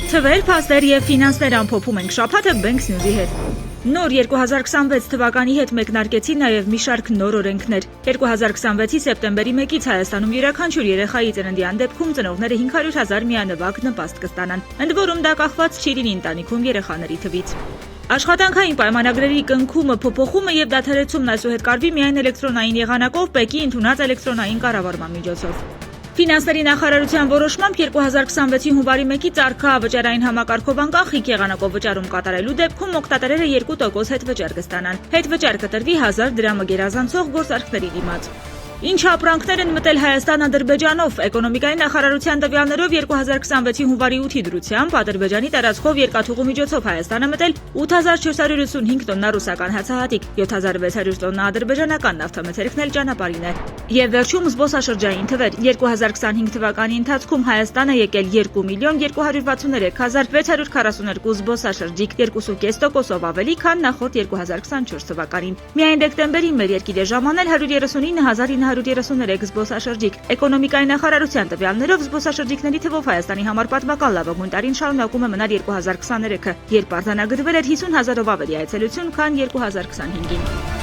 Թվեր, փաստեր եւ ֆինանսներ ամփոփում ենք շաբաթը Banks News-ի հետ։ Նոր 2026 թվականի հետ մեկնարկեցի նաև մի շարք նոր օրենքներ։ 2026-ի սեպտեմբերի 1-ից Հայաստանում յուրաքանչյուր երեխայի ծննդյան դեպքում ծնողները 500,000 միանվագ նպաստ կստանան։ Ընդ որում դա կախված չի լինի ընտանիքում երեխաների թվից։ Աշխատանքային պայմանագրերի կնքումը, փոփոխումը եւ դադարեցումն այսուհետ կարվի միայն էլեկտրոնային եղանակով ՊԵԿ-ի ընդունած էլեկտրոնային կառավարման միջոցով։ Ֆինանսների նախարարության որոշմամբ 2026-ի հունվարի 1-ից արկա վճարային համակարգով անկախ եղանակով վճարում կատարելու դեպքում օգտատերերը 2% հետվճար կստանան։ Հետվճար կտրվի 1000 դրամը գերազանցող գործարքների դիմաց։ Ինչ ապրանքներ են մտել Հայաստան-Ադրբեջանով։ Էկոնոմիկայի նախարարության տվյալներով 2026-ի հունվարի 8-ի դրությամբ Ադրբեջանի տարածքով երկաթուղու միջոցով Հայաստանը մտել 8455 տոննա ռուսական հացահատիկ, 7600 տոննա ադրբեջանական նավթամթերքն էլ ճանապարհին է։ Եվ վերջում զբոսաշրջային թվեր։ 2025 թվականի ընթացքում Հայաստան է եկել 2,263,642 զբոսաշրջիկ, 2.5%-ով ավելի, քան նախորդ 2024 թվականին։ Միայն դեկտեմբերին մեր երկիր է ժամանել 139,933 զբոսաշրջիկ։ Էկոնոմիկայի նախարարության տվյալներով զբոսաշրջիկների թվով Հայաստանի համար պատմական լավագույն տարին շարունակում է մնալ 2023-ը, երբ արձանագրվել էր 50,000-ով ավելի այցելություն, քան 2025-ին։